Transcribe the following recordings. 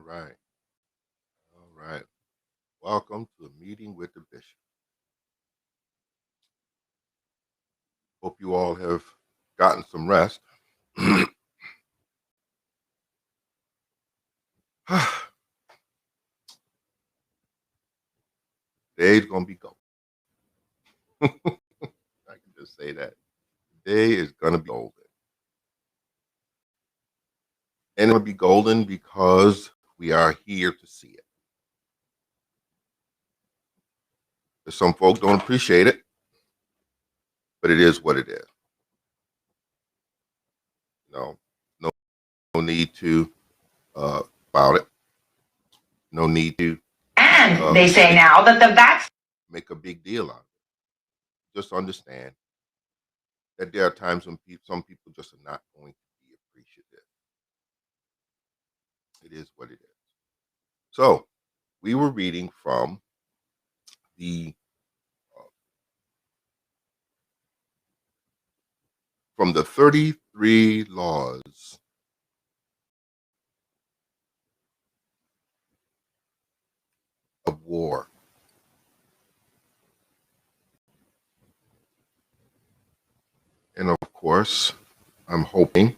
right. All right. Welcome to a meeting with the bishop. Hope you all have gotten some rest. Today's gonna be golden. I can just say that. Today is gonna be golden. And it'll be golden because we are here to see it. Some folks don't appreciate it, but it is what it is. No need to about it. No need to. And they say now that the vaccine make a big deal out of it. Just understand that there are times when some people just are not going to be appreciative. It is what it is. So we were reading from the 33 laws of war. And of course, I'm hoping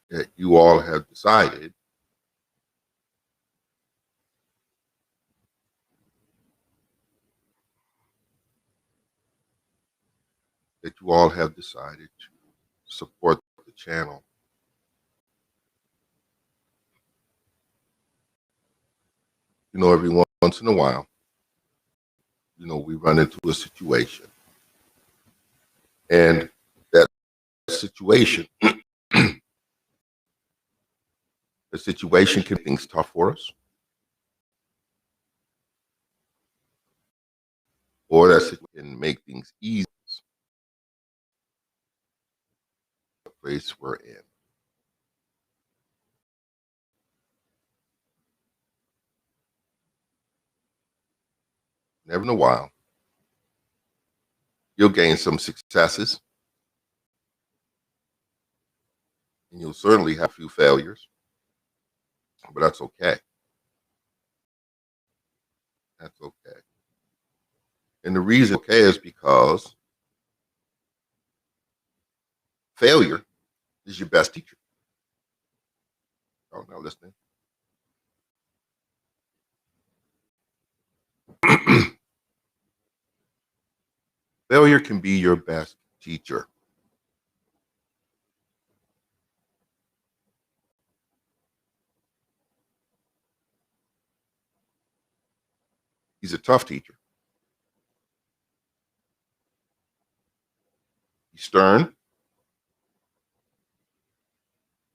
that you all have decided to support the channel. Every once in a while, we run into a situation. And that situation, can make things tough for us. Or that situation can make things easy. The place we're in. Never in a while, you'll gain some successes. And you'll certainly have a few failures. But that's okay. That's okay. And the reason okay is because failure is your best teacher. Oh, now listening. Failure can be your best teacher. He's a tough teacher. He's stern.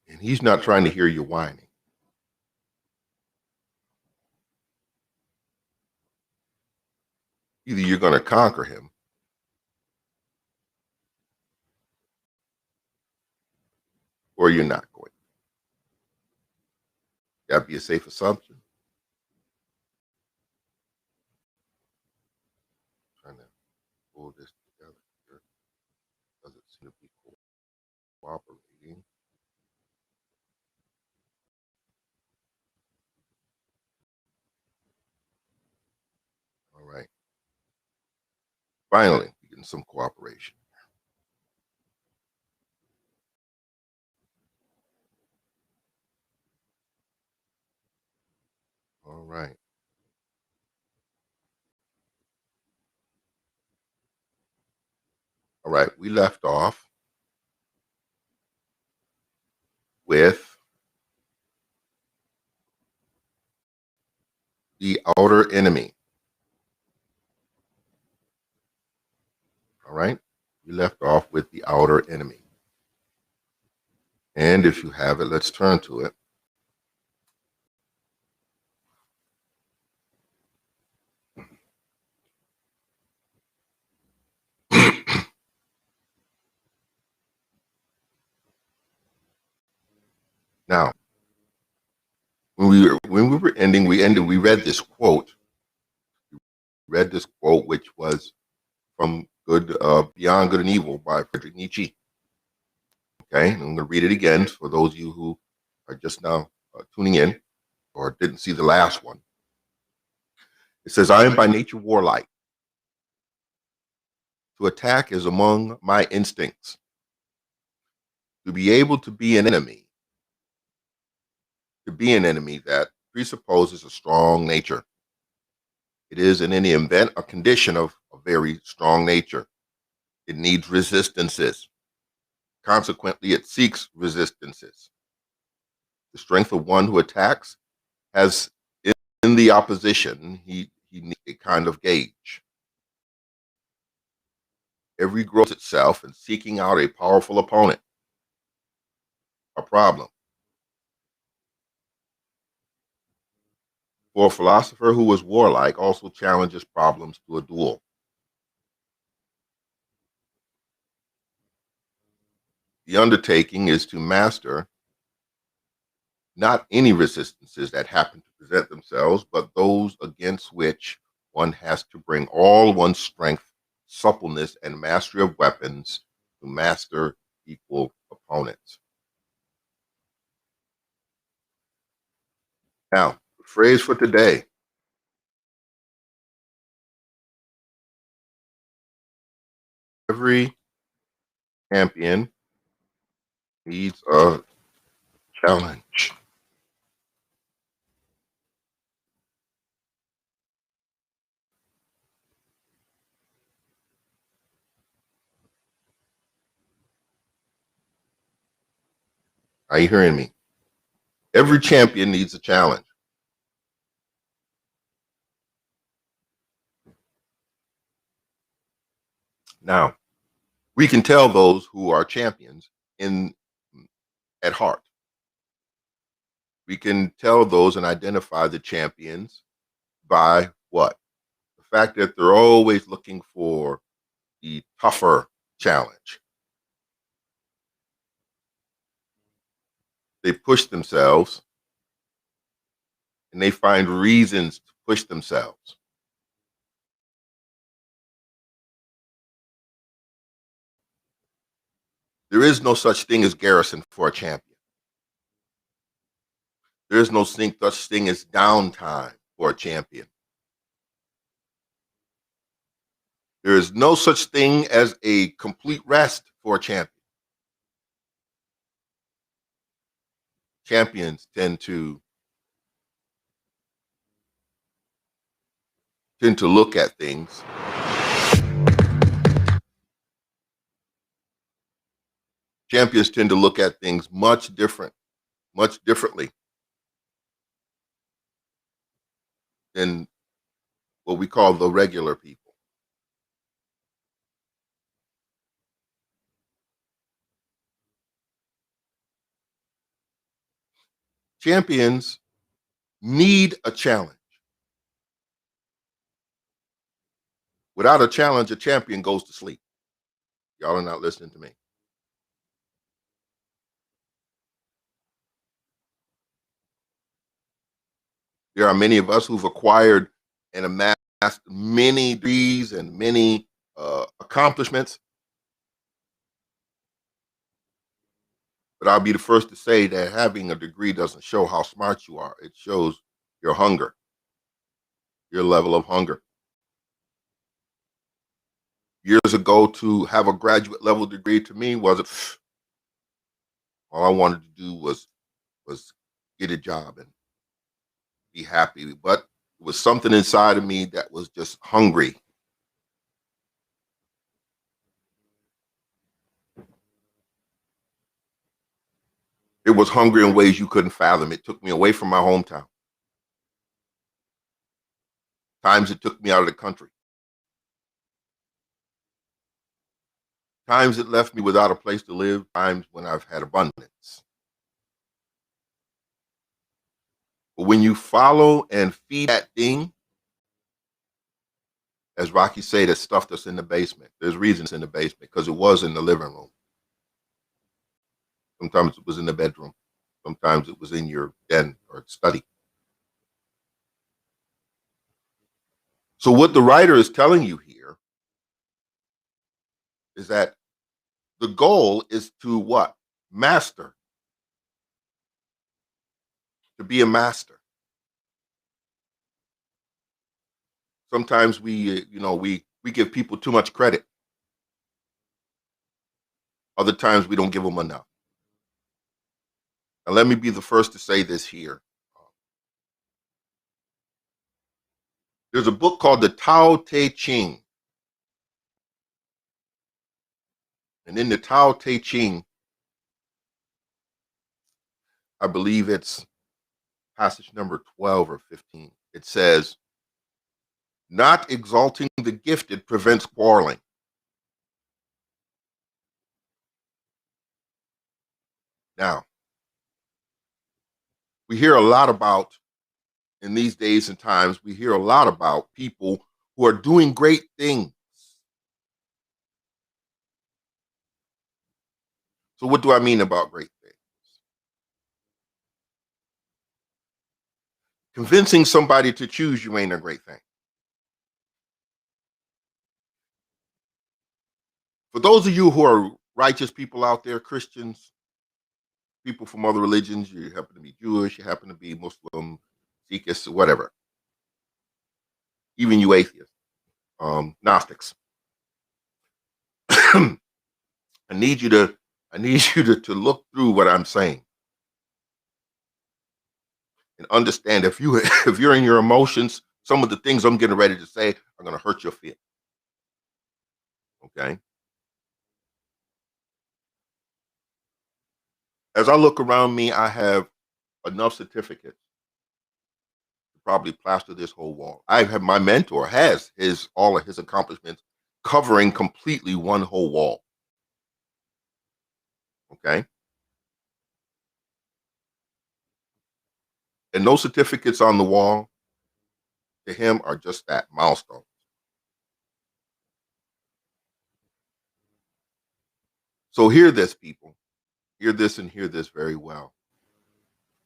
And he's not trying to hear you whining. Either you're going to conquer him, or you're not going. That'd be a safe assumption. Trying to pull this together here. Doesn't seem to be cooperating. All right. Finally, we're getting some cooperation. All right. All right. We left off with the outer enemy. All right. We left off with the outer enemy. And if you have it, let's turn to it. Now, when we were ending, we read this quote. We read this quote, which was from Beyond Good and Evil by Friedrich Nietzsche. Okay, I'm going to read it again for those of you who are just now tuning in or didn't see the last one, it says, I am by nature warlike. To attack is among my instincts. To be able to be an enemy that presupposes a strong nature. It is in any event a condition of a very strong nature. It needs resistances. Consequently, it seeks resistances. The strength of one who attacks has in the opposition, he needs a kind of gauge. Every grows itself in seeking out a powerful opponent, a problem. For a philosopher who is warlike also challenges problems to a duel. The undertaking is to master not any resistances that happen to present themselves, but those against which one has to bring all one's strength, suppleness, and mastery of weapons to master equal opponents. Now, the phrase for today. Every champion needs a challenge. Are you hearing me? Every champion needs a challenge. Now, we can tell those who are champions at heart. We can tell those and identify the champions by what? The fact that they're always looking for the tougher challenge. They push themselves and they find reasons to push themselves. There is no such thing as garrison for a champion. There is no such thing as downtime for a champion. There is no such thing as a complete rest for a champion. Champions tend to look at things much differently than what we call the regular people. Champions need a challenge. Without a challenge, a champion goes to sleep. Y'all are not listening to me. There are many of us who've acquired and amassed many degrees and many accomplishments. But I'll be the first to say that having a degree doesn't show how smart you are. It shows your hunger, your level of hunger. Years ago, to have a graduate level degree to me wasn't, all I wanted to do was get a job and be happy. But it was something inside of me that was just hungry. It was hungry in ways you couldn't fathom. It took me away from my hometown. Times it took me out of the country. Times it left me without a place to live. Times when I've had abundance. But when you follow and feed that thing, as Rocky said, that stuff that's in the basement, there's reasons in the basement because it was in the living room. Sometimes it was in the bedroom. Sometimes it was in your den or study. So what the writer is telling you here is that the goal is to what? Master to be a master. Sometimes we give people too much credit. Other times we don't give them enough. And let me be the first to say this here. There's a book called the Tao Te Ching. And in the Tao Te Ching, I believe it's passage number 12 or 15. It says, not exalting the gifted prevents quarreling. Now, we hear a lot about, in these days and times, we hear a lot about people who are doing great things. So what do I mean about great things? Convincing somebody to choose you ain't a great thing. For those of you who are righteous people out there, Christians, people from other religions, you happen to be Jewish, you happen to be Muslim, Sikhs, whatever. Even you atheists, Gnostics. I need you to look through what I'm saying and understand if you're in your emotions, some of the things I'm getting ready to say are going to hurt your feelings. Okay. As I look around me, I have enough certificates to probably plaster this whole wall. I have my mentor has all of his accomplishments covering completely one whole wall. Okay. And those certificates on the wall to him are just that, milestones. So hear this, people. Hear this and hear this very well.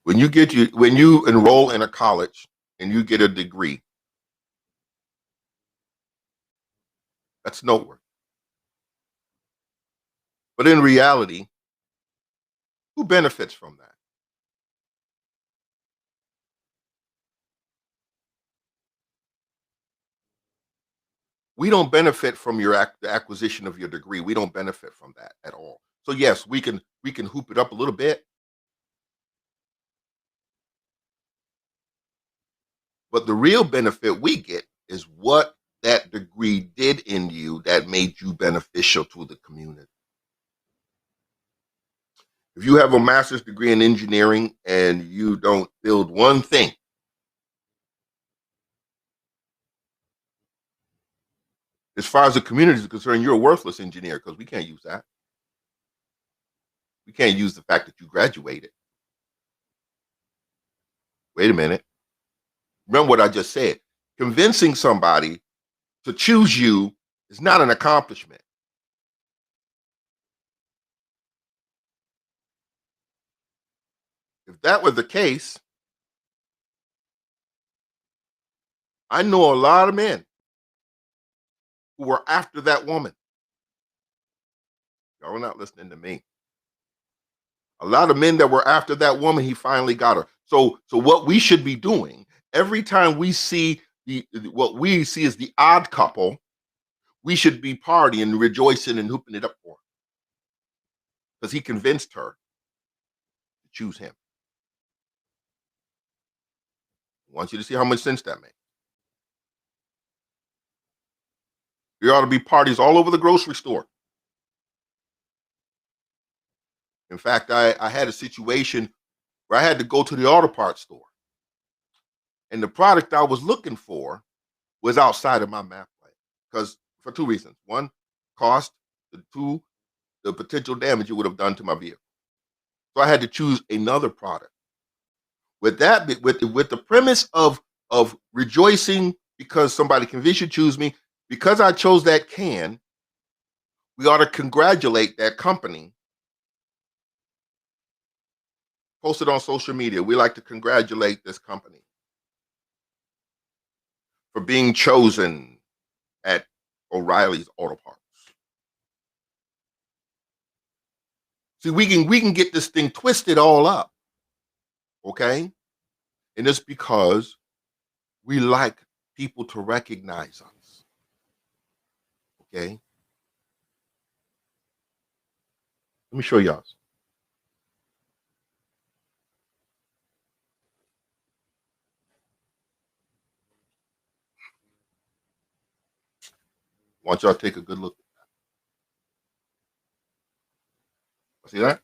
When you enroll in a college and you get a degree, that's noteworthy. But in reality, who benefits from that? We don't benefit from the acquisition of your degree. We don't benefit from that at all. So yes, we can hoop it up a little bit, but the real benefit we get is what that degree did in you that made you beneficial to the community. If you have a master's degree in engineering and you don't build one thing, as far as the community is concerned, you're a worthless engineer because we can't use that. We can't use the fact that you graduated. Wait a minute. Remember what I just said. Convincing somebody to choose you is not an accomplishment. If that were the case, I know a lot of men who were after that woman. Y'all are not listening to me. A lot of men that were after that woman, he finally got her. So what we should be doing every time we see what we see as the odd couple, we should be partying, rejoicing, and hooping it up for him because he convinced her to choose him. I want you to see how much sense that makes. There ought to be parties all over the grocery store. In fact, I had a situation where I had to go to the auto parts store. And the product I was looking for was outside of my map plan. Because for two reasons. One, cost. Two, the potential damage it would have done to my vehicle. So I had to choose another product. With that, with the premise of rejoicing because somebody convinced you to choose me, because I chose that can, we ought to congratulate that company. Post it on social media. We like to congratulate this company for being chosen at O'Reilly's Auto Parts. See, we can get this thing twisted all up. Okay? And it's because we like people to recognize us. Okay? Let me show y'all. I want y'all to take a good look. See that?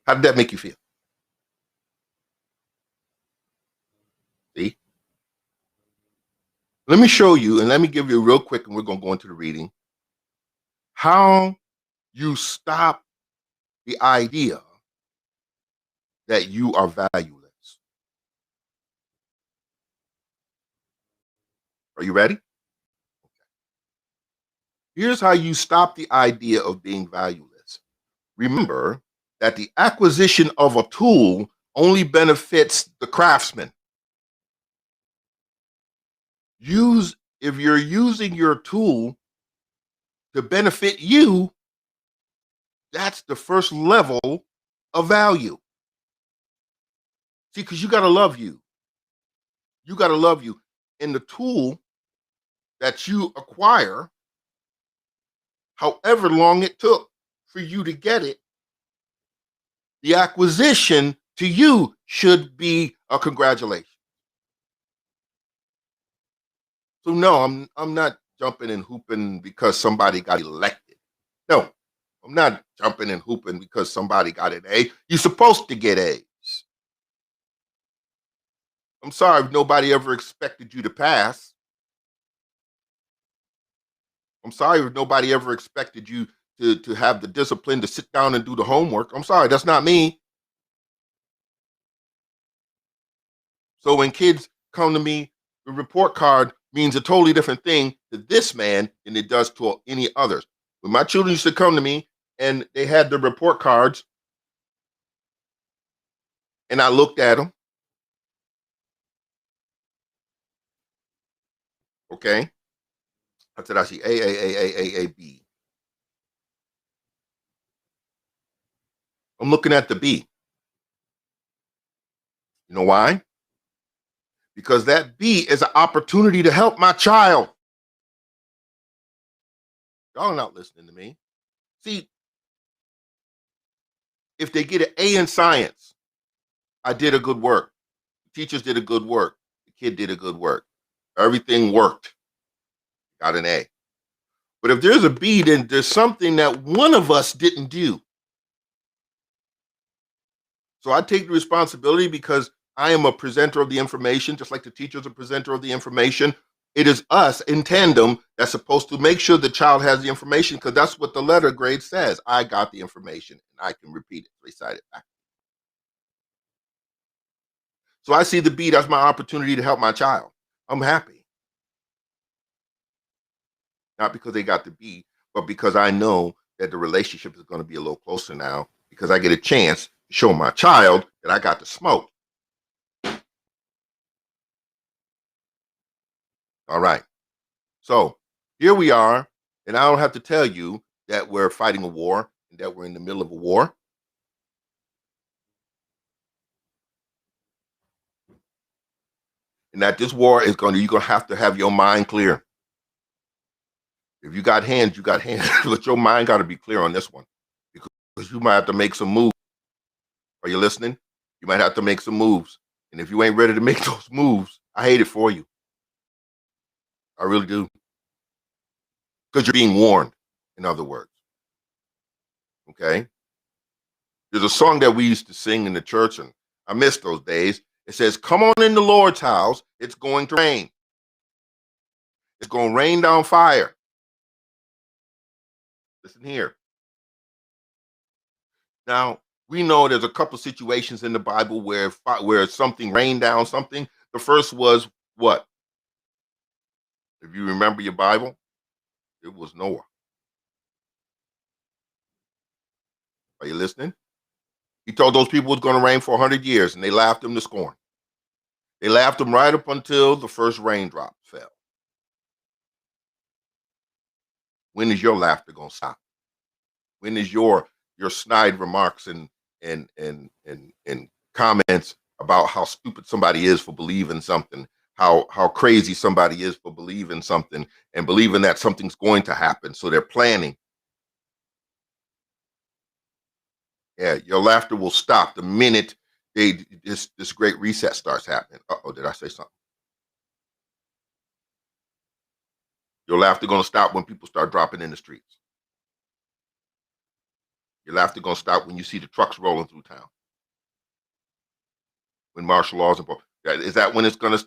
How did that make you feel? See? Let me show you, and let me give you real quick, and we're going to go into the reading, how you stop the idea that you are valueless. Are you ready? Here's how you stop the idea of being valueless. Remember that the acquisition of a tool only benefits the craftsman. If you're using your tool to benefit you, that's the first level of value. See, because you got to love you. You got to love you. And the tool that you acquire, however long it took for you to get it, the acquisition to you should be a congratulations. So no, I'm not jumping and hooping because somebody got elected. No, I'm not jumping and hooping because somebody got an A. You're supposed to get A's. I'm sorry if nobody ever expected you to pass. I'm sorry if nobody ever expected you to have the discipline to sit down and do the homework. I'm sorry, that's not me. So when kids come to me, the report card means a totally different thing to this man than it does to any others. When my children used to come to me and they had the report cards, and I looked at them, okay? I said, I see A, B. I'm looking at the B. You know why? Because that B is an opportunity to help my child. Y'all are not listening to me. See, if they get an A in science, I did a good work. The teachers did a good work. The kid did a good work. Everything worked. Got an A. But if there's a B, then there's something that one of us didn't do. So I take the responsibility because I am a presenter of the information, just like the teacher is a presenter of the information. It is us in tandem that's supposed to make sure the child has the information, because that's what the letter grade says. I got the information and I can repeat it, recite it back. So I see the B, that's my opportunity to help my child. I'm happy. Not because they got the B, but because I know that the relationship is going to be a little closer now, because I get a chance to show my child that I got the smoke. All right. So here we are, and I don't have to tell you that we're fighting a war and that we're in the middle of a war. And that this war is you're going to have your mind clear. If you got hands, you got hands. But your mind got to be clear on this one, because you might have to make some moves. Are you listening? You might have to make some moves. And if you ain't ready to make those moves, I hate it for you. I really do. Because you're being warned, in other words. Okay? There's a song that we used to sing in the church, and I miss those days. It says, come on in the Lord's house. It's going to rain. It's going to rain down fire. Listen here. Now, we know there's a couple situations in the Bible where something rained down something. The first was what? If you remember your Bible, it was Noah. Are you listening? He told those people it was going to rain for 100 years, and they laughed him to scorn. They laughed them right up until the first raindrop fell. When is your laughter gonna stop? When is your snide remarks and comments about how stupid somebody is for believing something, how crazy somebody is for believing something and believing that something's going to happen, so they're planning. Yeah, your laughter will stop the minute this great reset starts happening. Uh-oh, did I say something? Your laughter gonna stop when people start dropping in the streets. Your laughter gonna stop when you see the trucks rolling through town. When martial law is involved. Is that when it's gonna?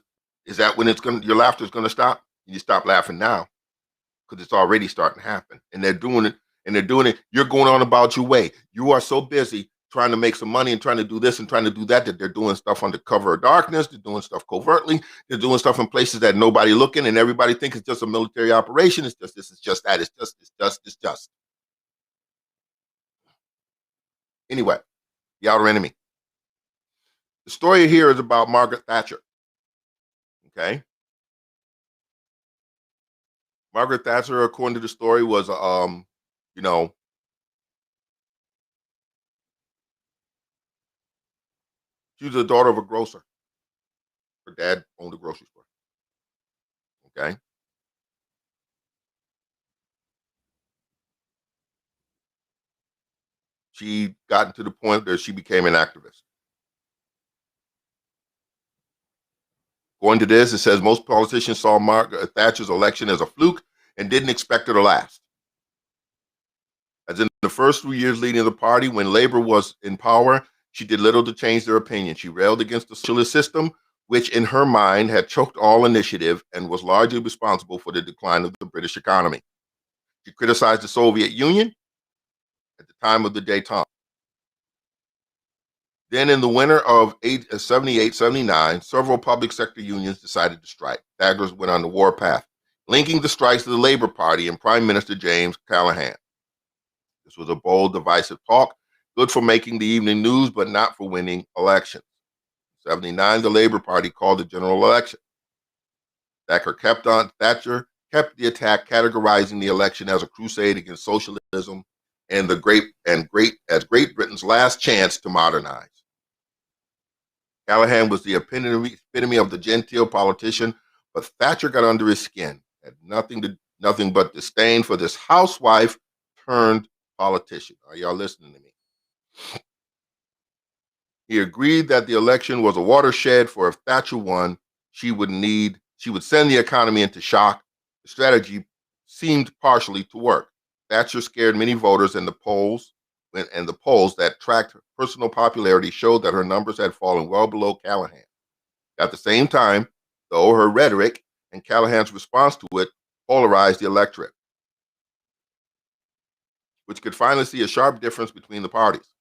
Is that when it's gonna? Your laughter is gonna stop. You stop laughing now because it's already starting to happen, and they're doing it. And they're doing it. You're going on about your way. You are so busy trying to make some money and trying to do this and trying to do that that they're doing stuff under cover of darkness. They're doing stuff covertly. They're doing stuff in places that nobody looking, and everybody thinks it's just a military operation. It's just this. It's just that. It's just. Anyway, the outer enemy. The story here is about Margaret Thatcher. Okay. Margaret Thatcher, according to the story, was, you know, she was the daughter of a grocer. Her dad owned a grocery store. Okay. She got to the point that she became an activist. According to this, it says most politicians saw Margaret Thatcher's election as a fluke and didn't expect her to last. As in the first 3 years leading the party, when Labor was in power, she did little to change their opinion. She railed against the socialist system, which in her mind had choked all initiative and was largely responsible for the decline of the British economy. She criticized the Soviet Union at the time of the détente. Then in the winter of 78-79, several public sector unions decided to strike. Thatcher went on the war path, linking the strikes to the Labour Party and Prime Minister James Callaghan. This was a bold, divisive talk, good for making the evening news, but not for winning elections. In 79, the Labour Party called a general election. Thatcher kept the attack, categorizing the election as a crusade against socialism and Great Britain's last chance to modernize. Callaghan was the epitome of the genteel politician, but Thatcher got under his skin, had nothing but disdain for this housewife turned politician. Are y'all listening to me? He agreed that the election was a watershed, for if Thatcher won, she would send the economy into shock. The strategy seemed partially to work. Thatcher scared many voters, and the polls that tracked her personal popularity showed that her numbers had fallen well below Callaghan. At the same time, though, her rhetoric and Callaghan's response to it polarized the electorate, which could finally see a sharp difference between the parties.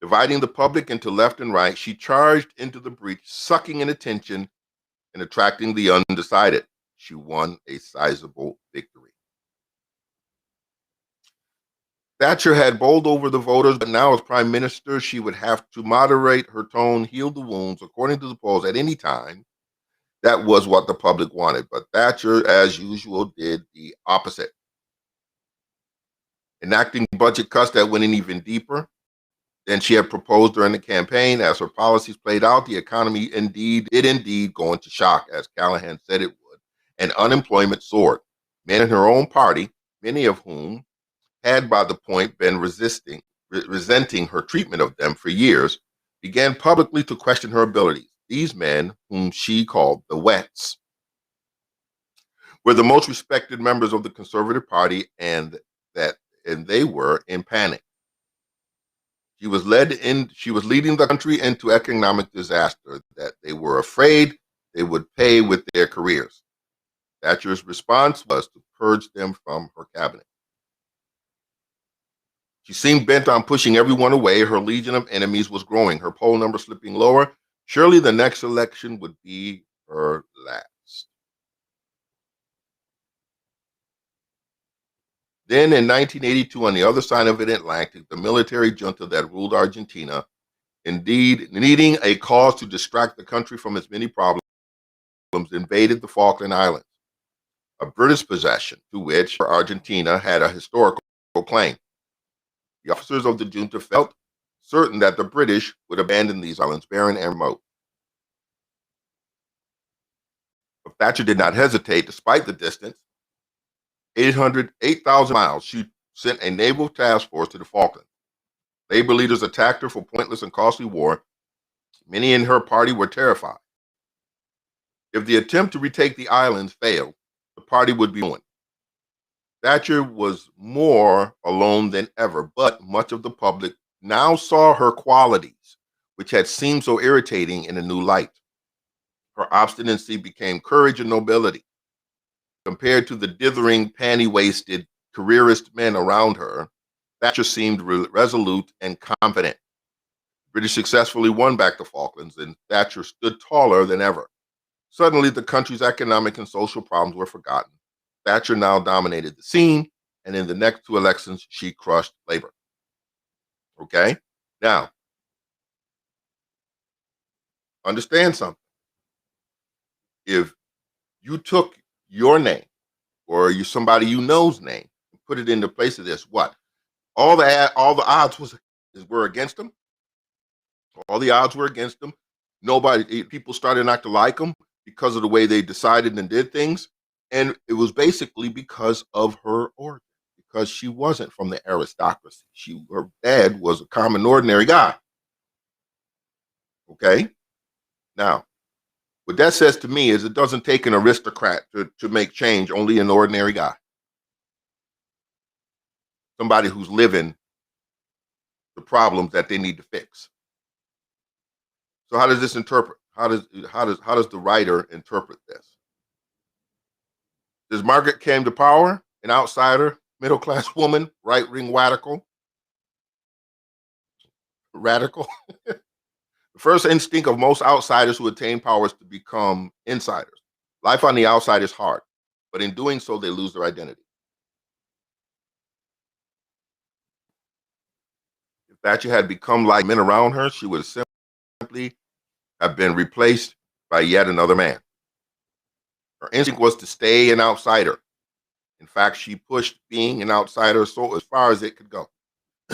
Dividing the public into left and right, she charged into the breach, sucking in attention and attracting the undecided. She won a sizable victory. Thatcher had bowled over the voters, but now as prime minister, she would have to moderate her tone, heal the wounds, according to the polls, at any time. That was what the public wanted, but Thatcher, as usual, did the opposite. Enacting budget cuts that went in even deeper than she had proposed during the campaign. As her policies played out, the economy did indeed go into shock, as Callaghan said it would, and unemployment soared. Men in her own party, many of whom had by the point been resenting her treatment of them for years, began publicly to question her abilities. These men, whom she called the Wets, were the most respected members of the Conservative Party, and they were in panic. She was leading the country into economic disaster that they were afraid they would pay with their careers. Thatcher's response was to purge them from her cabinet. She seemed bent on pushing everyone away. Her legion of enemies was growing, her poll number slipping lower. Surely the next election would be her last. Then in 1982, on the other side of the Atlantic, the military junta that ruled Argentina indeed needing a cause to distract the country from its many problems, invaded the Falkland Islands, a British possession to which Argentina had a historical claim. The officers of the junta felt certain that the British would abandon these islands barren and remote. But Thatcher did not hesitate despite the distance. 8,000 miles, she sent a naval task force to the Falklands. Labor leaders attacked her for pointless and costly war. Many in her party were terrified. If the attempt to retake the islands failed, the party would be ruined. Thatcher was more alone than ever, but much of the public now saw her qualities, which had seemed so irritating, in a new light. Her obstinacy became courage and nobility. Compared to the dithering, panty-waisted, careerist men around her, Thatcher seemed resolute and confident. The British successfully won back the Falklands, and Thatcher stood taller than ever. Suddenly, the country's economic and social problems were forgotten. Thatcher now dominated the scene, and in the next two elections, she crushed Labor. Okay? Now, understand something. If you took your name or somebody you know's name and put it in the place of this, what? All the odds were against them. All the odds were against them. People started not to like them because of the way they decided and did things. And it was basically because of her origin, because she wasn't from the aristocracy. Her dad was a common, ordinary guy. Okay? Now, what that says to me is it doesn't take an aristocrat to make change, only an ordinary guy. Somebody who's living the problems that they need to fix. So how does this interpret? How does the writer interpret this? Does Margaret came to power, an outsider, middle-class woman, right-wing radical? The first instinct of most outsiders who attain power is to become insiders. Life on the outside is hard, but in doing so, they lose their identity. If Thatcher had become like men around her, she would simply have been replaced by yet another man. Her instinct was to stay an outsider. In fact, she pushed being an outsider so as far as it could go.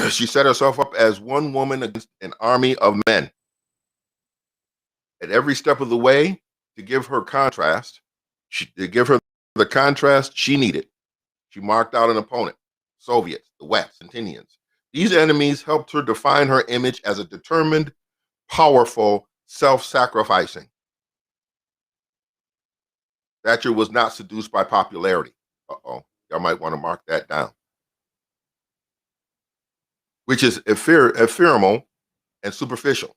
She set herself up as one woman against an army of men. At every step of the way, to give her the contrast she needed, she marked out an opponent: Soviets, the West, Indians. These enemies helped her define her image as a determined, powerful, self-sacrificing. Thatcher was not seduced by popularity. Y'all might want to mark that down. Which is ephemeral and superficial.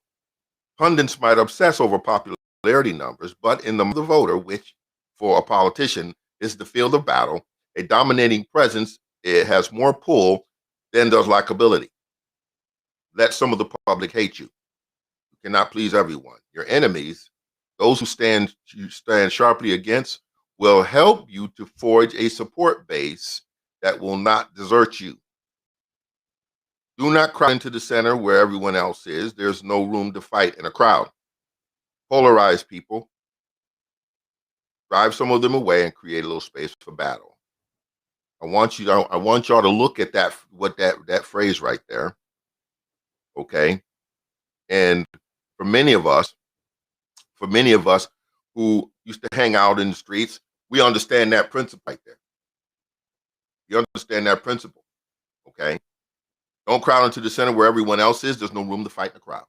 Pundits might obsess over popularity numbers, but in the voter, which for a politician is the field of battle, a dominating presence, it has more pull than does likability. Let some of the public hate you. You cannot please everyone. Your enemies, those who stand sharply against, will help you to forge a support base that will not desert you. Do not crowd into the center where everyone else is. There's no room to fight in a crowd. Polarize people. Drive some of them away and create a little space for battle. I want y'all to look at that phrase right there. Okay? And for many of us who used to hang out in the streets, we understand that principle right there. You understand that principle. Okay? Don't crowd into the center where everyone else is. There's no room to fight in the crowd.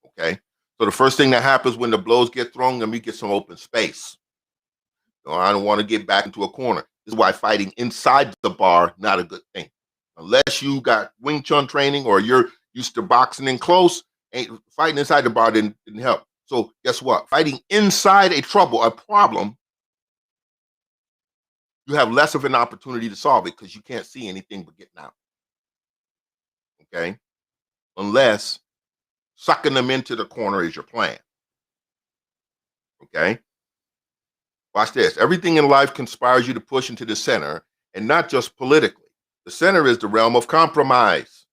Okay? So the first thing that happens when the blows get thrown, let me get some open space. I don't want to get back into a corner. This is why fighting inside the bar, not a good thing. Unless you got Wing Chun training or you're used to boxing in close, fighting inside the bar didn't help. So guess what? Fighting inside a problem, you have less of an opportunity to solve it because you can't see anything but getting out. Okay? Unless sucking them into the corner is your plan. Okay? Watch this. Everything in life conspires you to push into the center, and not just politically. The center is the realm of compromise.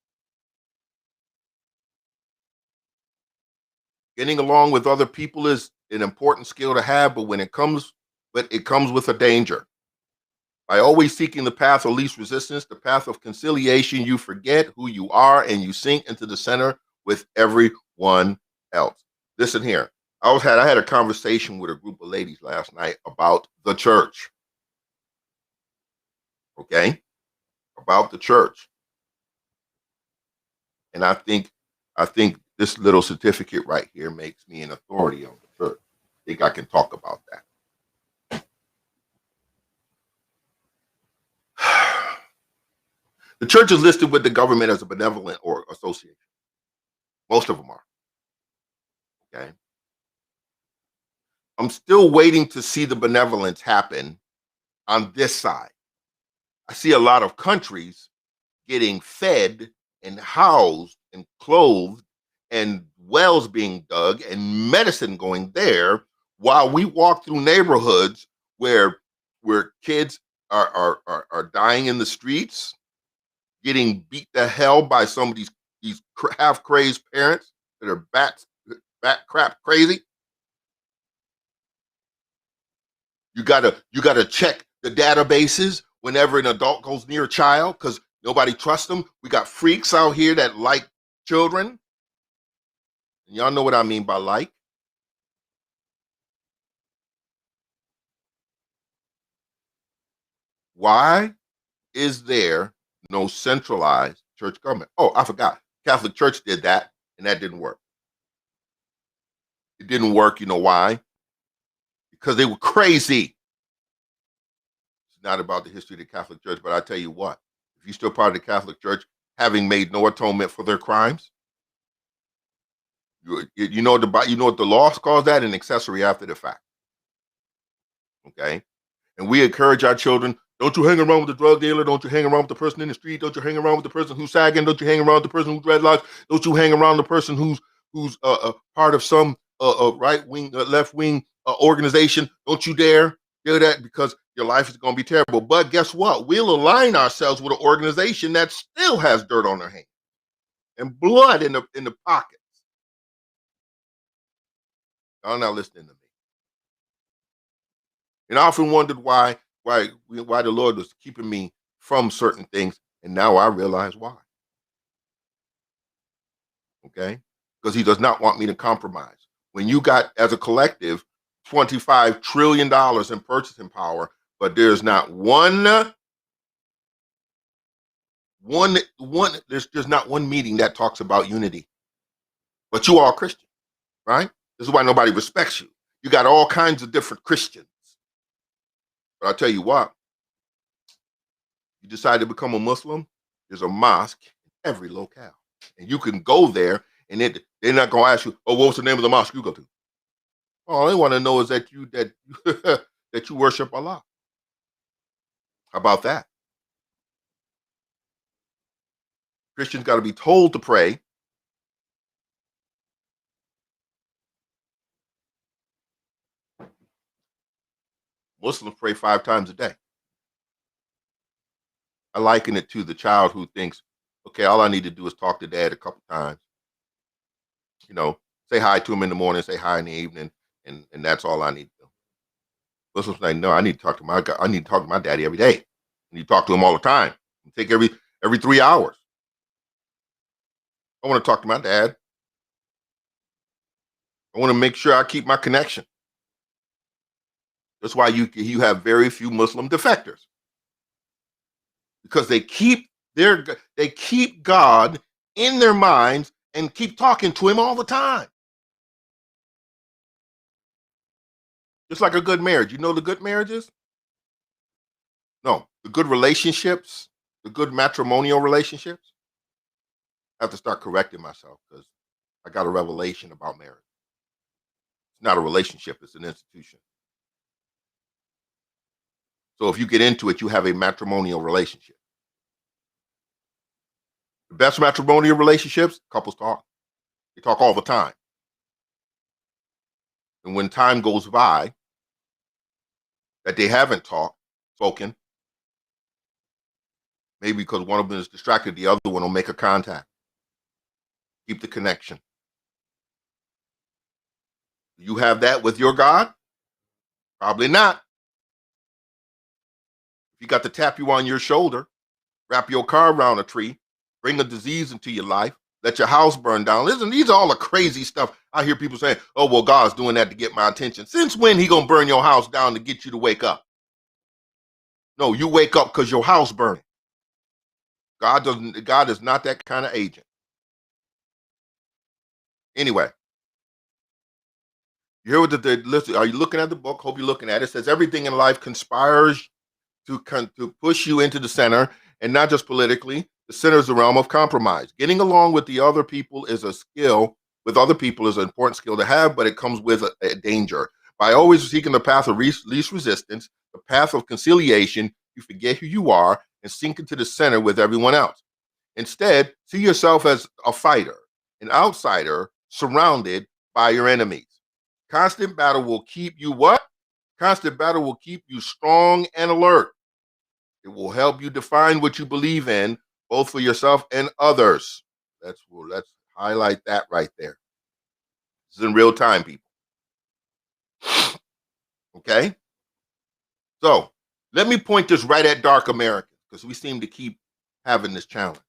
Getting along with other people is an important skill to have, but it comes with a danger. By always seeking the path of least resistance, the path of conciliation, you forget who you are and you sink into the center with everyone else. Listen here. I had a conversation with a group of ladies last night about the church. Okay? About the church. And I think this little certificate right here makes me an authority on the church. I think I can talk about that. The church is listed with the government as a benevolent or association. Most of them are. Okay. I'm still waiting to see the benevolence happen on this side. I see a lot of countries getting fed and housed and clothed and wells being dug and medicine going there while we walk through neighborhoods where kids are dying in the streets, getting beat to hell by some of these half crazed parents that are bat crap crazy. You gotta check the databases whenever an adult goes near a child because nobody trusts them. We got freaks out here that like children. And y'all know what I mean by like. Why is there no centralized church government? Oh, I forgot. Catholic Church did that, and that didn't work. It didn't work. You know why? Because they were crazy. It's not about the history of the Catholic Church, but I tell you what, if you're still part of the Catholic Church, having made no atonement for their crimes, you know what the law calls that? An accessory after the fact. Okay? And we encourage our children, don't you hang around with the drug dealer, don't you hang around with the person in the street, don't you hang around with the person who's sagging, don't you hang around with the person who dreadlocks, don't you hang around the person who's part of some right-wing, left-wing organization, don't you dare do that because your life is going to be terrible. But guess what? We'll align ourselves with an organization that still has dirt on their hands and blood in the pockets. Y'all not listening to me. And I often wondered why the Lord was keeping me from certain things, and now I realize why. Okay? Because he does not want me to compromise. When you got, as a collective, $25 trillion in purchasing power, but there's not there's not one meeting that talks about unity. But you are Christian, right? This is why nobody respects you. You got all kinds of different Christians. But I'll tell you what, you decide to become a Muslim, there's a mosque in every locale. And you can go there and they're not going to ask you, oh, what's the name of the mosque you go to? All they want to know is that you worship Allah. How about that? Christians got to be told to pray. Muslims pray 5 times a day. I liken it to the child who thinks, okay, all I need to do is talk to dad a couple times. You know, say hi to him in the morning, say hi in the evening, and that's all I need to do. Muslims say, no, I need to talk to my daddy every day. I need to talk to him all the time. Take every 3 hours. I want to talk to my dad. I want to make sure I keep my connection. That's why you have very few Muslim defectors. Because they keep God in their minds and keep talking to him all the time. Just like a good marriage. You know the good marriages? No, the good relationships, the good matrimonial relationships. I have to start correcting myself because I got a revelation about marriage. It's not a relationship, it's an institution. So if you get into it, you have a matrimonial relationship. The best matrimonial relationships, couples talk. They talk all the time. And when time goes by that they haven't spoken, maybe because one of them is distracted, the other one will make a contact. Keep the connection. Do you have that with your God? Probably not. If you got to tap you on your shoulder, wrap your car around a tree, bring a disease into your life, let your house burn down. Listen, these are all the crazy stuff. I hear people saying, oh, well, God's doing that to get my attention. Since when he gonna burn your house down to get you to wake up? No, you wake up because your house burning. God is not that kind of agent. Anyway, you hear what listen, are you looking at the book? Hope you're looking at it. It says everything in life conspires to push you into the center, and not just politically. The center is the realm of compromise. Getting along with the other people is a skill. With other people is an important skill to have, but it comes with a danger. By always seeking the path of least resistance, the path of conciliation, you forget who you are and sink into the center with everyone else. Instead, see yourself as a fighter, an outsider surrounded by your enemies. Constant battle will keep you what? Constant battle will keep you strong and alert. It will help you define what you believe in, both for yourself and others. Let's highlight that right there. This is in real time, people. Okay? So, let me point this right at dark Americans, because we seem to keep having this challenge.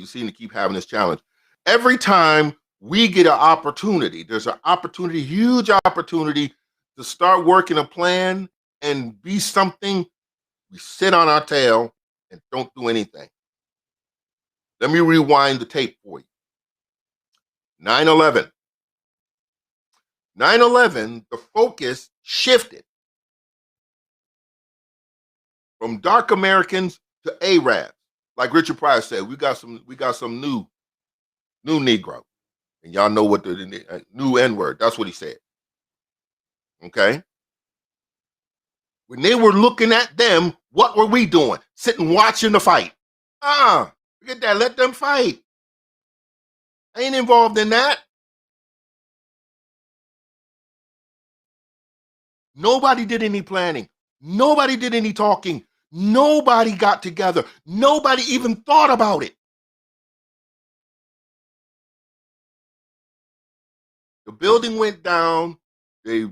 Seem to keep having this challenge. Every time we get an opportunity, there's an opportunity, huge opportunity to start working a plan and be something, we sit on our tail and don't do anything. Let me rewind the tape for you. 9/11. 9/11, the focus shifted from dark Americans to Arabs. Like Richard Pryor said, we got some new Negro. And y'all know what the new N-word, that's what he said. Okay? When they were looking at them, what were we doing? Sitting watching the fight. Forget that, let them fight. I ain't involved in that. Nobody did any planning. Nobody did any talking. Nobody got together. Nobody even thought about it. The building went down. They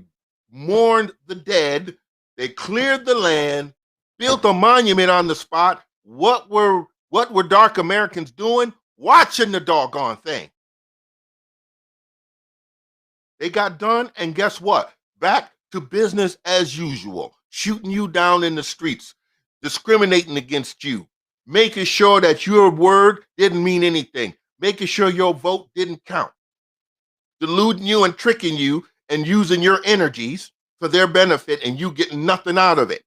mourned the dead. They cleared the land, built a monument on the spot. What were dark Americans doing? Watching the doggone thing. They got done, and guess what? Back to business as usual. Shooting you down in the streets, discriminating against you, making sure that your word didn't mean anything, making sure your vote didn't count, deluding you and tricking you and using your energies for their benefit and you getting nothing out of it.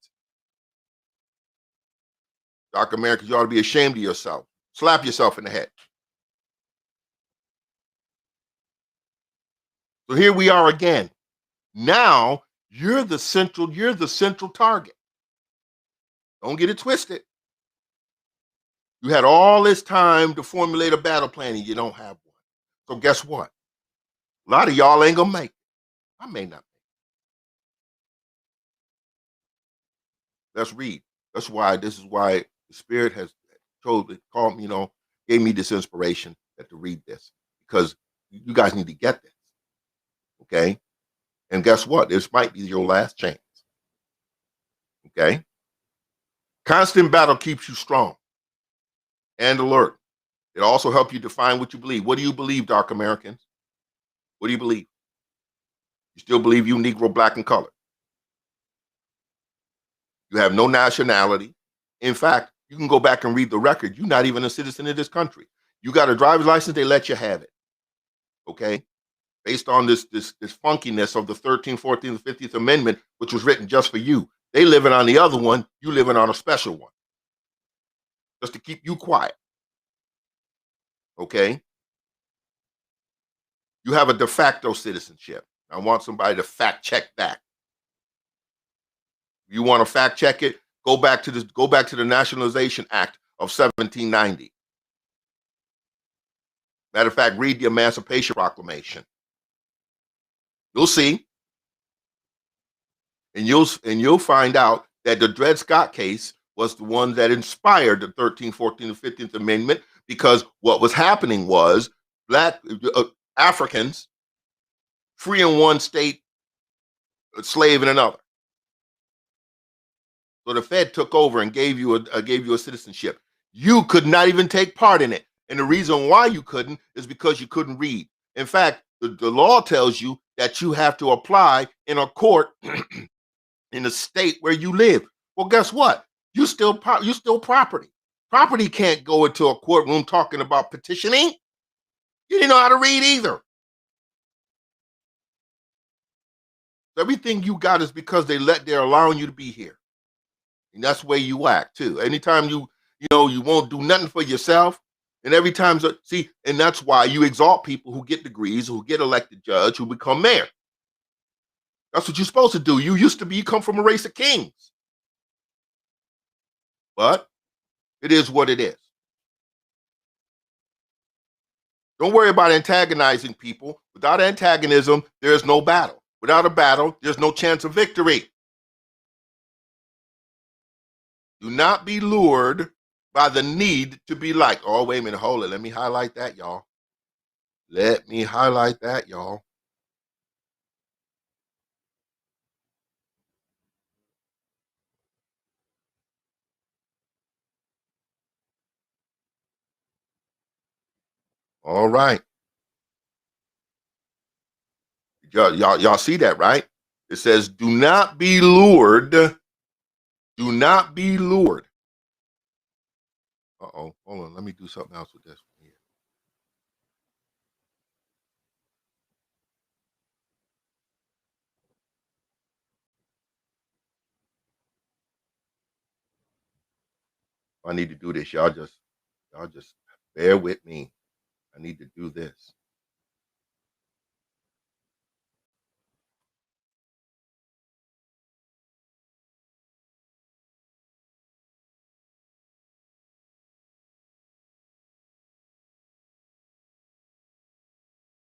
Dark Americans, you ought to be ashamed of yourself. Slap yourself in the head. So here we are again. Now you're the central target. Don't get it twisted. You had all this time to formulate a battle plan and you don't have one. So guess what? A lot of y'all ain't gonna make it. I may not make it. Let's read. This is why the Spirit has called me, gave me this inspiration to read this, because you guys need to get this. Okay? And guess what? This might be your last chance. Okay? Constant battle keeps you strong and alert. It also helps you define what you believe. What do you believe, dark Americans? What do you believe? You still believe you Negro, black, and colored. You have no nationality. In fact, you can go back and read the record. You're not even a citizen of this country. You got a driver's license, they let you have it. Okay? Based on this funkiness of the 13th, 14th, and 50th Amendment, which was written just for you. They living on the other one, you living on a special one. Just to keep you quiet. Okay? You have a de facto citizenship. I want somebody to fact check that. If you want to fact check it, go back to the Nationalization Act of 1790. Matter of fact, read the Emancipation Proclamation. You'll see. And you'll find out that the Dred Scott case was the one that inspired the 13th, 14th, and 15th Amendment, because what was happening was black Africans free in one state, a slave in another. So the Fed took over and gave you a citizenship. You could not even take part in it. And the reason why you couldn't is because you couldn't read. In fact, the law tells you that you have to apply in a court in the state where you live. Well, guess what? You still property. Property can't go into a courtroom talking about petitioning. You didn't know how to read either. Everything you got is because they're allowing you to be here. And that's the way you act too. Anytime you won't do nothing for yourself. And every time, and that's why you exalt people who get degrees, who get elected judge, who become mayor. That's what you're supposed to do. You come from a race of kings. But it is what it is. Don't worry about antagonizing people. Without antagonism, there's no battle. Without a battle, there's no chance of victory. Do not be lured by the need to be liked. Oh, wait a minute, hold it. Let me highlight that, y'all. Let me highlight that, y'all. All right. Y'all see that, right? It says, do not be lured. Do not be lured. Uh-oh, hold on. Let me do something else with this one here. I need to do this. Y'all just bear with me. I need to do this.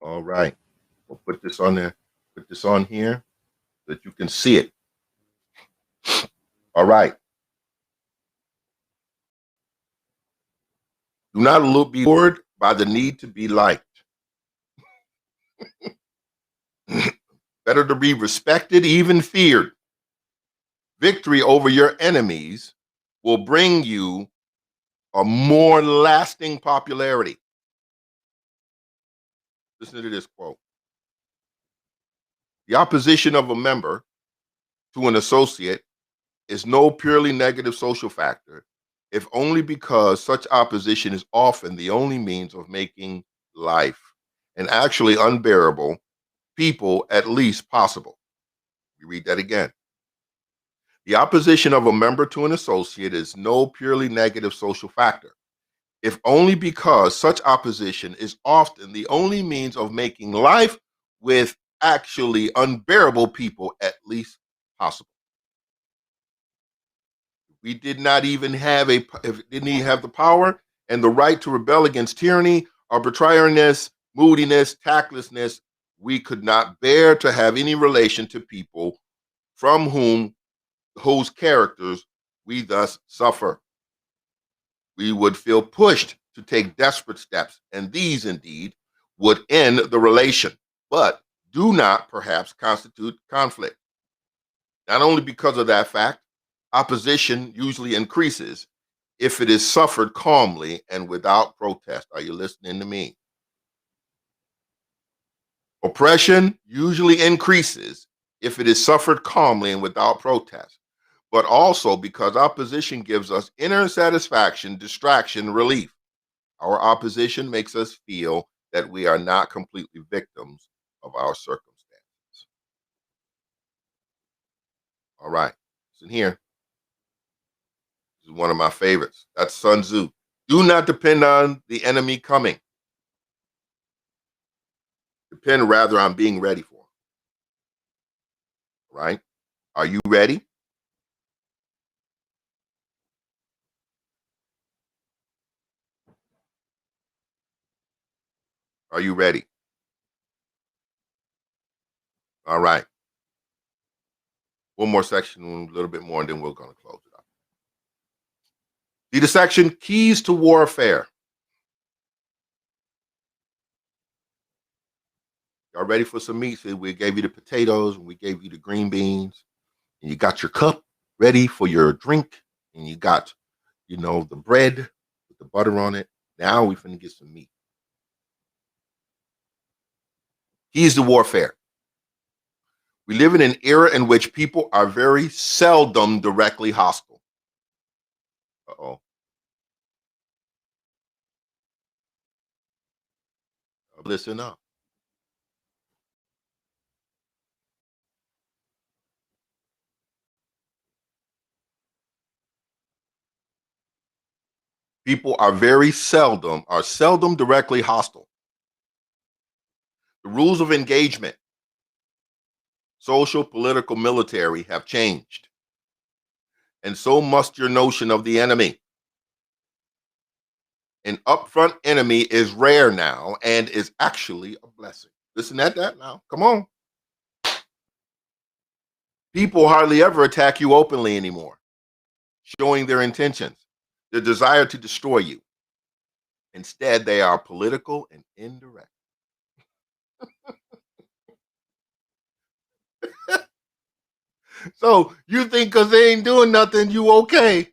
All right. We'll put this on there. Put this on here so that you can see it. All right. Do not be lured by the need to be liked. Better to be respected, even feared. Victory over your enemies will bring you a more lasting popularity. Listen to this quote. The opposition of a member to an associate is no purely negative social factor, if only because such opposition is often the only means of making life, and actually unbearable, people at least possible. We read that again. The opposition of a member to an associate is no purely negative social factor, if only because such opposition is often the only means of making life with actually unbearable people at least possible. We didn't even have the power and the right to rebel against tyranny, arbitrariness, moodiness, tactlessness. We could not bear to have any relation to people from whose characters we thus suffer. We would feel pushed to take desperate steps, and these indeed would end the relation, but do not perhaps constitute conflict. Not only because of that fact, opposition usually increases if it is suffered calmly and without protest. Are you listening to me? Oppression usually increases if it is suffered calmly and without protest, but also because opposition gives us inner satisfaction, distraction, relief. Our opposition makes us feel that we are not completely victims of our circumstances. All right, listen here. This is one of my favorites. That's Sun Tzu. Do not depend on the enemy coming. Depend rather on being ready for him. Right? Are you ready? Are you ready? All right. One more section, a little bit more, and then we're going to close it up. The section, Keys to Warfare. Y'all ready for some meat? So we gave you the potatoes and we gave you the green beans, and you got your cup ready for your drink, and you got, the bread with the butter on it. Now we finna get some meat. Here's the warfare. We live in an era in which people are very seldom directly hostile. Uh-oh. Listen up. People are seldom directly hostile. The rules of engagement, social, political, military, have changed. And so must your notion of the enemy. An upfront enemy is rare now and is actually a blessing. Listen at that now. Come on. People hardly ever attack you openly anymore, showing their intentions, their desire to destroy you. Instead, they are political and indirect. So you think because they ain't doing nothing, you okay?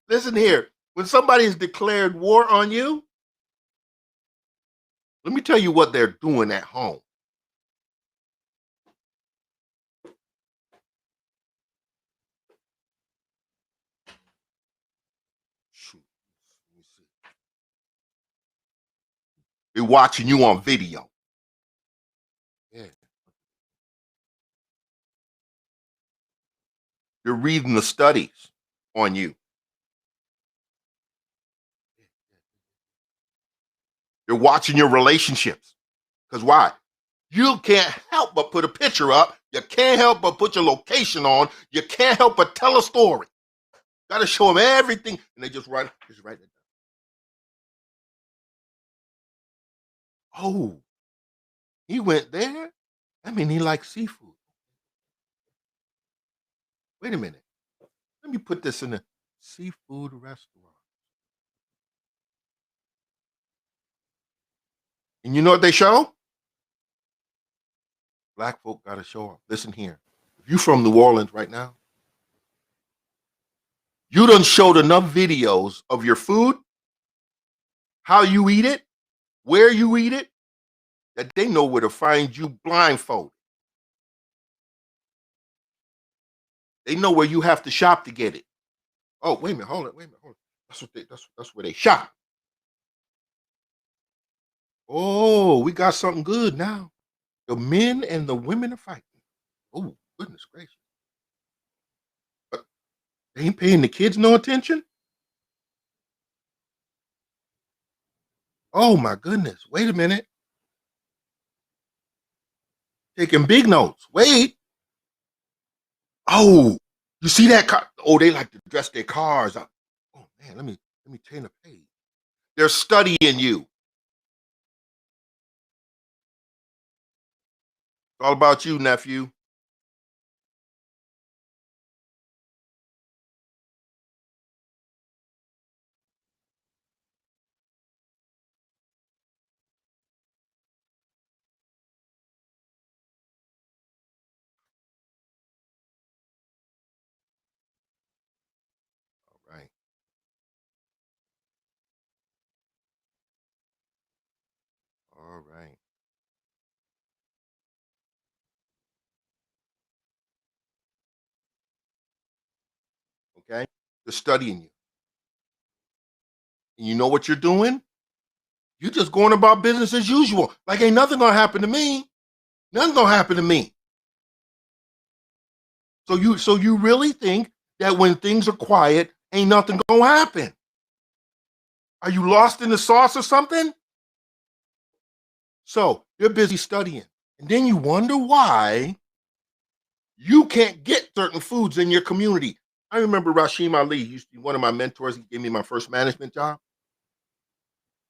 Listen here. When somebody has declared war on you, let me tell you what they're doing at home. Shoot. Let me see. They're watching you on video. Yeah. They're reading the studies on you. They're watching your relationships. Because why? You can't help but put a picture up. You can't help but put your location on. You can't help but tell a story. Got to show them everything. And they just write it down. Oh, he went there? I mean, he likes seafood. Wait a minute. Let me put this in a seafood restaurant. And you know what they show? Black folk got to show up. Listen here. If you from New Orleans right now, you done showed enough videos of your food, how you eat it, where you eat it, that they know where to find you blindfolded. They know where you have to shop to get it. Oh, wait a minute, hold it. That's where they shop. Oh, we got something good now. The men and the women are fighting. Oh, goodness gracious. But they ain't paying the kids no attention. Oh my goodness. Wait a minute. Taking big notes. Wait. Oh, you see that car? Oh, they like to dress their cars up. Oh man, let me turn the page. They're studying you. It's all about you, nephew. All right. All right. Okay. They're studying you. And you know what you're doing? You're just going about business as usual. Like ain't nothing gonna happen to me. Nothing's gonna happen to me. So you really think that when things are quiet, ain't nothing gonna happen? Are you lost in the sauce or something? So you're busy studying. And then you wonder why you can't get certain foods in your community. I remember Rashim Ali, he used to be one of my mentors. He gave me my first management job.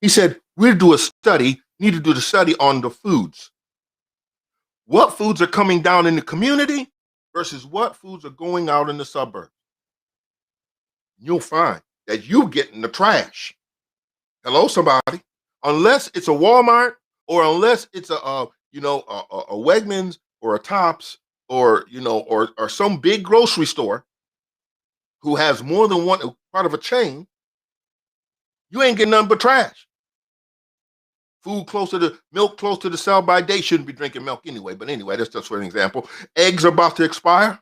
He said, we'll do a study, need to do the study on the foods. What foods are coming down in the community versus what foods are going out in the suburbs. You'll find that you get in the trash. Hello, somebody. Unless it's a Walmart or unless it's a Wegmans or a Tops or or some big grocery store who has more than one part of a chain, you ain't getting nothing but trash. Food closer to milk, close to the sell by date, shouldn't be drinking milk anyway. But anyway, that's just for an example. Eggs are about to expire.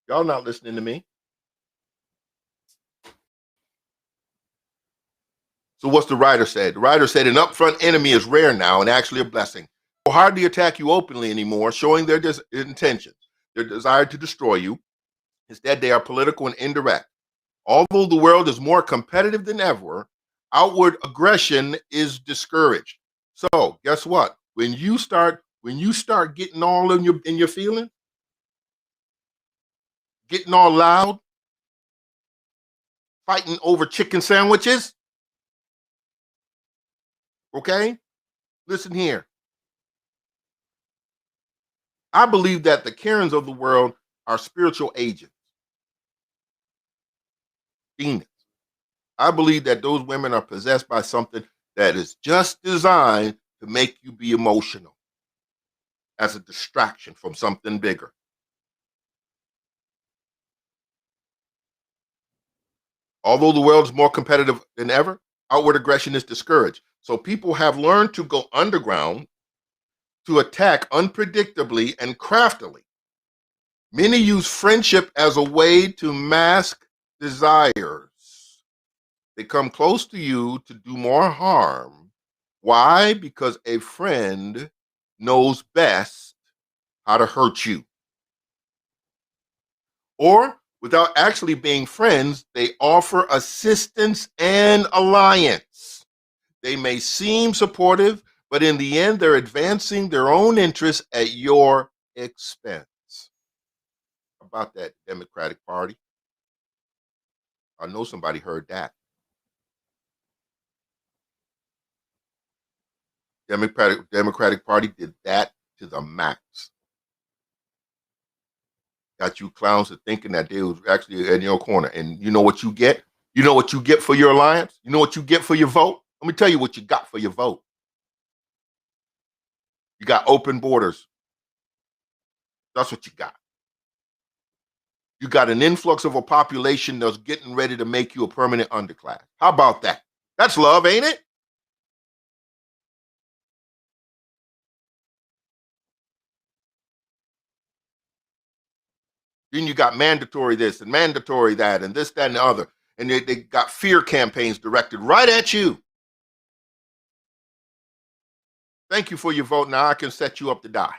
Y'all not listening to me. So what's the writer said? The writer said an upfront enemy is rare now and actually a blessing. They'll hardly attack you openly anymore, showing their intentions, their desire to destroy you. Instead, they are political and indirect. Although the world is more competitive than ever, outward aggression is discouraged. So guess what? When you start getting all in your feelings, getting all loud, fighting over chicken sandwiches, okay? Listen here. I believe that the Karens of the world are spiritual agents, demons. I believe that those women are possessed by something that is just designed to make you be emotional as a distraction from something bigger. Although the world is more competitive than ever, outward aggression is discouraged. So people have learned to go underground to attack unpredictably and craftily. Many use friendship as a way to mask desires. They come close to you to do more harm. Why? Because a friend knows best how to hurt you. Or, without actually being friends, they offer assistance and alliance. They may seem supportive, but in the end, they're advancing their own interests at your expense. About that Democratic Party. I know somebody heard that. Democratic Party did that to the max. Got you clowns to thinking that they was actually in your corner. And you know what you get? You know what you get for your alliance? You know what you get for your vote? Let me tell you what you got for your vote. You got open borders. That's what you got. You got an influx of a population that's getting ready to make you a permanent underclass. How about that? That's love, ain't it? Then you got mandatory this and mandatory that and this, that, and the other. And they got fear campaigns directed right at you. Thank you for your vote. Now I can set you up to die.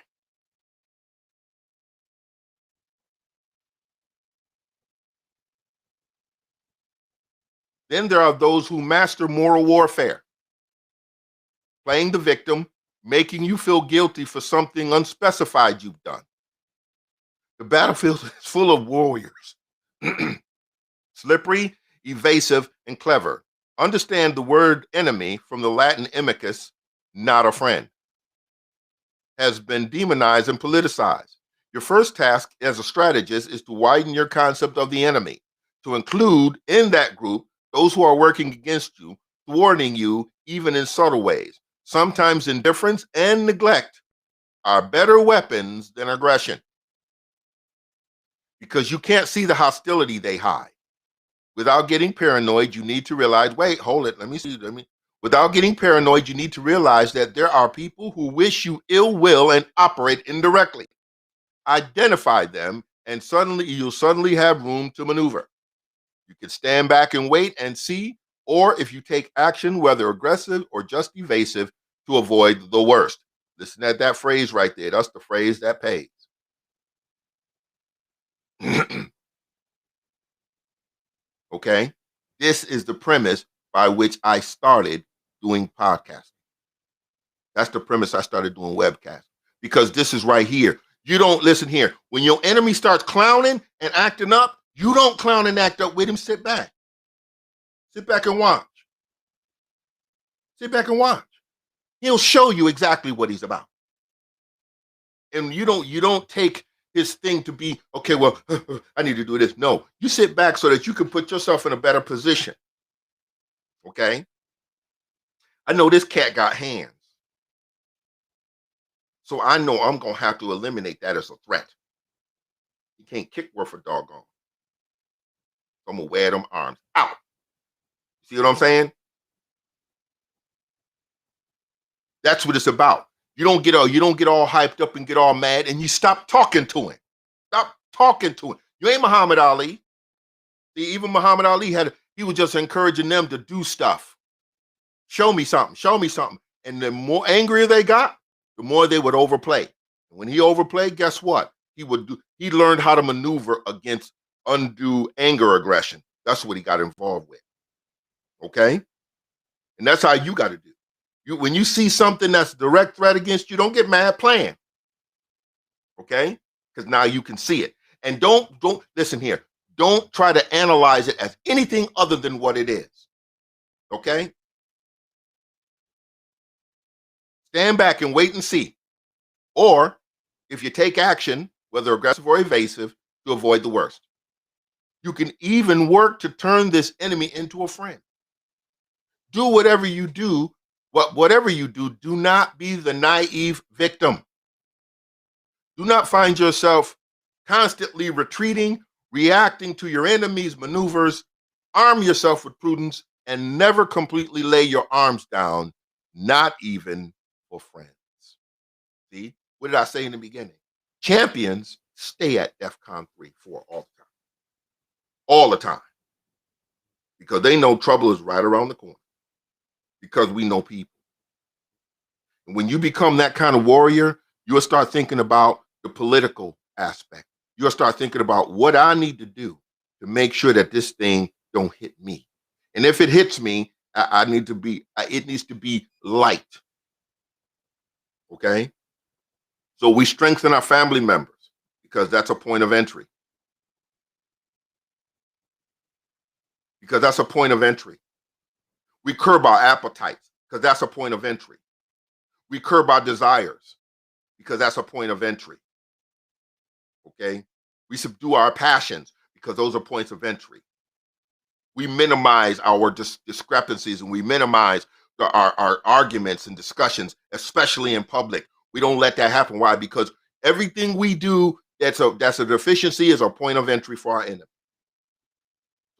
Then there are those who master moral warfare, playing the victim, making you feel guilty for something unspecified you've done. The battlefield is full of warriors, slippery, evasive, and clever. Understand the word enemy from the Latin amicus, not a friend, has been demonized and politicized. Your first task as a strategist is to widen your concept of the enemy, to include in that group those who are working against you, thwarting you, even in subtle ways. Sometimes indifference and neglect are better weapons than aggression, because you can't see the hostility they hide. Without getting paranoid, you need to realize, wait, hold it, let me see. Without getting paranoid, you need to realize that there are people who wish you ill will and operate indirectly. Identify them, and you'll suddenly have room to maneuver. You can stand back and wait and see, or if you take action, whether aggressive or just evasive, to avoid the worst. Listen to that phrase right there. That's the phrase that pays. Okay? This is the premise by which I started doing podcasting. That's the premise I started doing webcast. Because this is right here. You don't listen here. When your enemy starts clowning and acting up, you don't clown and act up with him. Sit back. Sit back and watch. Sit back and watch. He'll show you exactly what he's about. And you don't take his thing to be, okay, well, I need to do this. No, you sit back so that you can put yourself in a better position. Okay? I know this cat got hands. So I know I'm going to have to eliminate that as a threat. He can't kick worth a doggone. So I'm going to wear them arms out. See what I'm saying? That's what it's about. You don't get all hyped up and get all mad, and you stop talking to him. Stop talking to him. You ain't Muhammad Ali. See, even Muhammad Ali he was just encouraging them to do stuff. Show me something. Show me something. And the more angrier they got, the more they would overplay. And when he overplayed, guess what? He learned how to maneuver against undue anger aggression. That's what he got involved with. Okay? And that's how you got to do. When you see something that's a direct threat against you, don't get mad playing. Okay? Because now you can see it. And don't listen here. Don't try to analyze it as anything other than what it is. Okay? Stand back and wait and see. Or if you take action, whether aggressive or evasive, to avoid the worst. You can even work to turn this enemy into a friend. Do whatever you do. Whatever you do, do not be the naive victim. Do not find yourself constantly retreating, reacting to your enemy's maneuvers. Arm yourself with prudence and never completely lay your arms down, not even for friends. See, what did I say in the beginning? Champions stay at DEFCON 3, 4 all the time. All the time. Because they know trouble is right around the corner. Because we know people. And when you become that kind of warrior, you'll start thinking about the political aspect. You'll start thinking about what I need to do to make sure that this thing don't hit me. And if it hits me, it needs to be light. Okay? So we strengthen our family members because that's a point of entry. Because that's a point of entry. We curb our appetites because that's a point of entry. We curb our desires because that's a point of entry. Okay? We subdue our passions because those are points of entry. We minimize our discrepancies and we minimize our arguments and discussions, especially in public. We don't let that happen. Why? Because everything we do that's a deficiency is a point of entry for our enemy.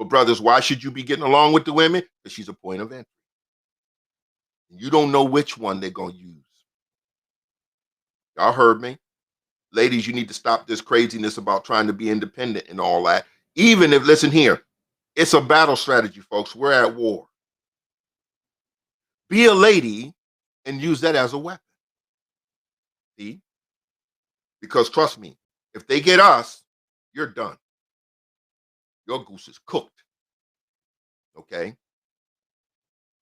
So brothers, why should you be getting along with the women? Because she's a point of entry. You don't know which one they're going to use. Y'all heard me? Ladies, you need to stop this craziness about trying to be independent and all that. Even if, listen here, it's a battle strategy, folks. We're at war. Be a lady and use that as a weapon. See? Because trust me, if they get us, you're done. Your goose is cooked. Okay?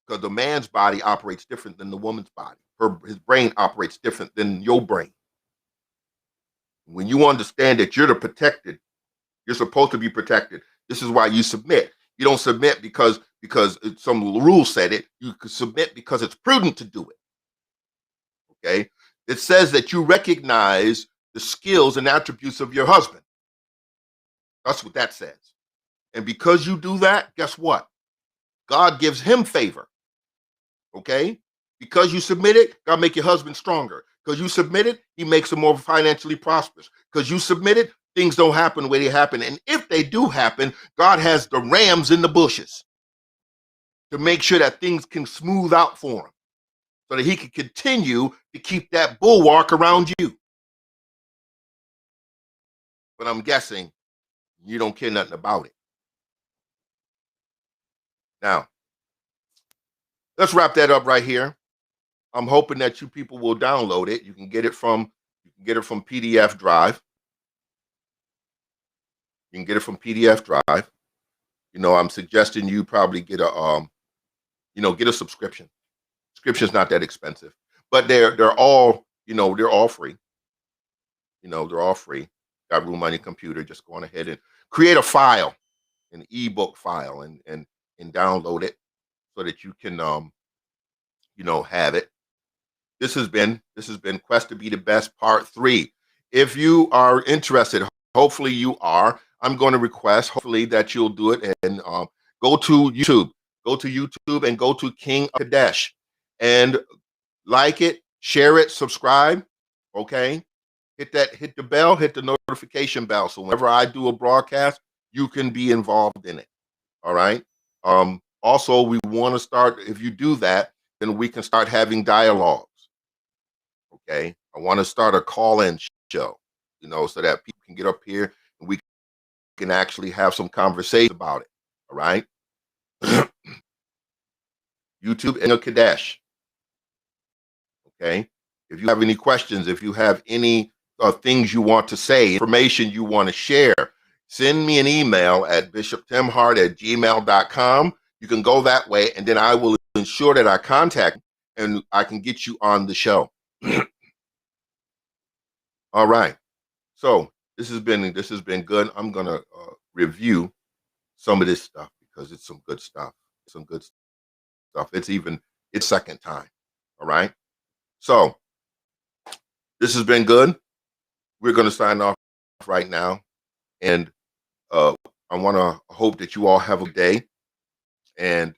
Because the man's body operates different than the woman's body. His brain operates different than your brain. When you understand that you're the protected, you're supposed to be protected. This is why you submit. You don't submit because some rule said it. You submit because it's prudent to do it. Okay? It says that you recognize the skills and attributes of your husband. That's what that says. And because you do that, guess what? God gives him favor. Okay? Because you submit it, God make your husband stronger. Because you submit it, he makes him more financially prosperous. Because you submit it, things don't happen the way they happen. And if they do happen, God has the rams in the bushes to make sure that things can smooth out for him so that he can continue to keep that bulwark around you. But I'm guessing you don't care nothing about it. Now, let's wrap that up right here. I'm hoping that you people will download it. You can get it from PDF Drive. You can get it from PDF Drive. You know, I'm suggesting you probably get a get a subscription. Subscription's not that expensive, but they're all free. You know, they're all free. Got room on your computer. Just go on ahead and create a file, an ebook file, and download it so that you can have it. This has been Quest to Be the Best Part 3. If you are interested, hopefully you are, I'm going to request hopefully that you'll do it and go to YouTube and go to King of Kadesh and like it, share it, subscribe. Okay. Hit the bell, hit the notification bell. So whenever I do a broadcast, you can be involved in it. All right. Also, we want to start, if you do that, then we can start having dialogues. Okay. I want to start a call-in show, so that people can get up here and we can actually have some conversation about it. All right. YouTube and Kadesh. Okay. If you have any questions, if you have any things you want to say, information you want to share, send me an email at bishoptimhart@gmail.com. You can go that way, and then I will ensure that I contact and I can get you on the show. All right. So this has been good. I'm gonna review some of this stuff because it's some good stuff. Some good stuff. It's second time. All right. So this has been good. We're gonna sign off right now, and I want to hope that you all have a good day. And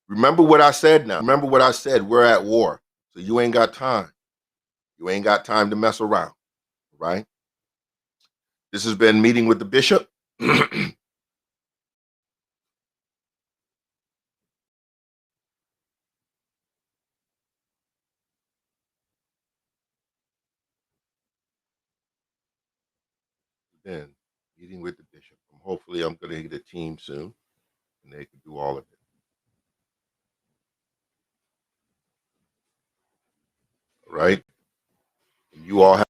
remember what I said now. Remember what I said. We're at war. So you ain't got time. You ain't got time to mess around. Right? This has been Meeting with the Bishop. Then Meeting with the Bishop. Hopefully I'm going to get a team soon and they can do all of it. All right? You all have